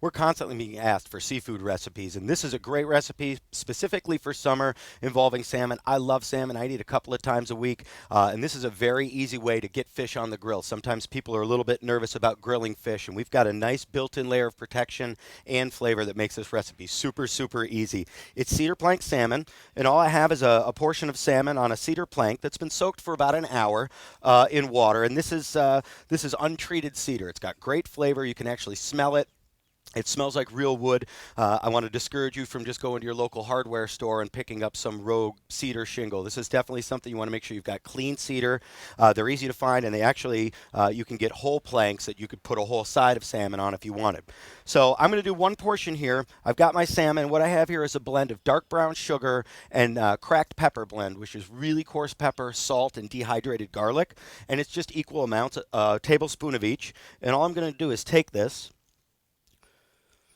we're constantly being asked for seafood recipes, and this is a great recipe specifically for summer involving salmon. I love salmon. I eat a couple of times a week, and this is a very easy way to get fish on the grill. Sometimes people are a little bit nervous about grilling fish, and we've got a nice built-in layer of protection and flavor that makes this recipe super, super easy. It's cedar plank salmon, and all I have is a portion of salmon on a cedar plank that's been soaked for about an hour in water, and this is untreated cedar. It's got great flavor. You can actually smell it. It smells like real wood. I want to discourage you from just going to your local hardware store and picking up some rogue cedar shingle. This is definitely something you want to make sure you've got clean cedar. They're easy to find, and they actually, you can get whole planks that you could put a whole side of salmon on if you wanted. So I'm going to do one portion here. I've got my salmon. What I have here is a blend of dark brown sugar and cracked pepper blend, which is really coarse pepper, salt, and dehydrated garlic. And it's just equal amounts, a tablespoon of each. And all I'm going to do is take this,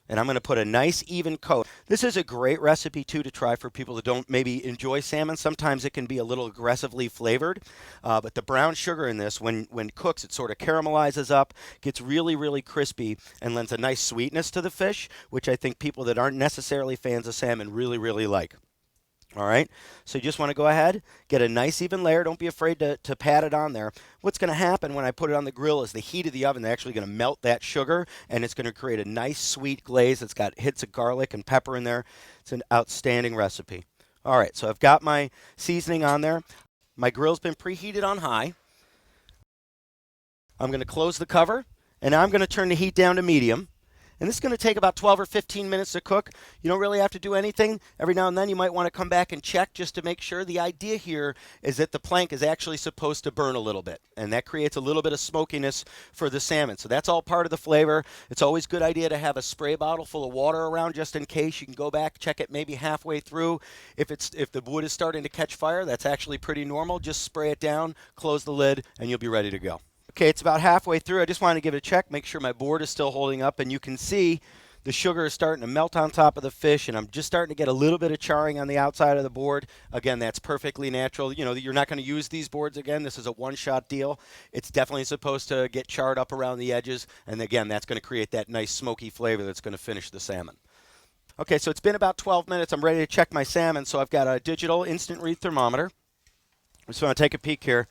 and I'm going to put a nice even coat. This is a great recipe too to try for people that don't maybe enjoy salmon. Sometimes it can be a little aggressively flavored, but the brown sugar in this, when cooks, it sort of caramelizes up, gets really, really crispy, and lends a nice sweetness to the fish, which I think people that aren't necessarily fans of salmon really, really like. All right, so you just want to go ahead, get a nice even layer. Don't be afraid to pat it on there. What's going to happen when I put it on the grill is the heat of the oven is actually going to melt that sugar, and it's going to create a nice sweet glaze. It's got hits of garlic and pepper in there. It's an outstanding recipe. All right, so I've got my seasoning on there. My grill's been preheated on high. I'm going to close the cover, and now I'm going to turn the heat down to medium. And this is going to take about 12 or 15 minutes to cook. You don't really have to do anything. Every now and then you might want to come back and check just to make sure. The idea here is that the plank is actually supposed to burn a little bit, and that creates a little bit of smokiness for the salmon. So that's all part of the flavor. It's always a good idea to have a spray bottle full of water around just in case. You can go back, check it maybe halfway through. If the wood is starting to catch fire, that's actually pretty normal. Just spray it down, close the lid, and you'll be ready to go. Okay, it's about halfway through. I just wanted to give it a check, make sure my board is still holding up, and you can see the sugar is starting to melt on top of the fish, and I'm just starting to get a little bit of charring on the outside of the board. Again, that's perfectly natural. You know, you're not going to use these boards again. This is a one-shot deal. It's definitely supposed to get charred up around the edges, and again, that's going to create that nice smoky flavor that's going to finish the salmon. Okay, so it's been about 12 minutes. I'm ready to check my salmon, so I've got a digital instant read thermometer. I just want to take a peek here.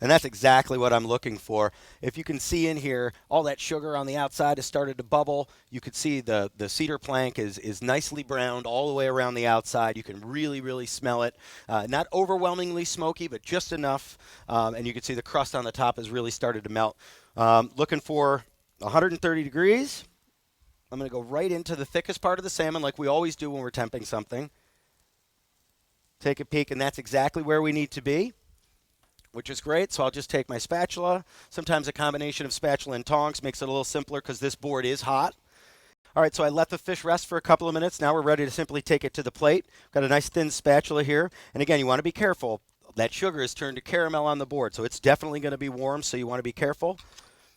And that's exactly what I'm looking for. If you can see in here, all that sugar on the outside has started to bubble. You can see the cedar plank is nicely browned all the way around the outside. You can really, really smell it. Not overwhelmingly smoky, but just enough. And you can see the crust on the top has really started to melt. Looking for 130 degrees. I'm going to go right into the thickest part of the salmon like we always do when we're temping something. Take a peek, and that's exactly where we need to be, which is great. So I'll just take my spatula. Sometimes a combination of spatula and tongs makes it a little simpler because this board is hot. All right, so I let the fish rest for a couple of minutes. Now we're ready to simply take it to the plate. Got a nice thin spatula here. And again, you want to be careful. That sugar has turned to caramel on the board, so it's definitely going to be warm, so you want to be careful.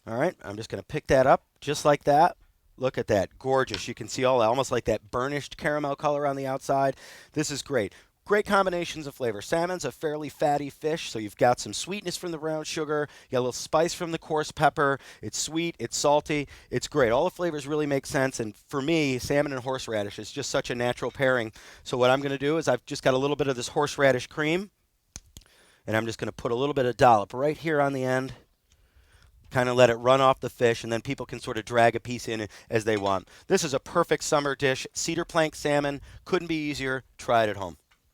All right, I'm just going to pick that up just like that. Look at that, gorgeous. You can see all almost like that burnished caramel color on the outside. This is great. Great combinations of flavor. Salmon's a fairly fatty fish, so you've got some sweetness from the brown sugar. You got a little spice from the coarse pepper. It's sweet. It's salty. It's great. All the flavors really make sense. And for me, salmon and horseradish is just such a natural pairing. So what I'm going to do is I've just got a little bit of this horseradish cream, and I'm just going to put a little bit of dollop right here on the end. Kind of let it run off the fish, and then people can sort of drag a piece in as they want. This is a perfect summer dish. Cedar plank salmon. Couldn't be easier. Try it at home.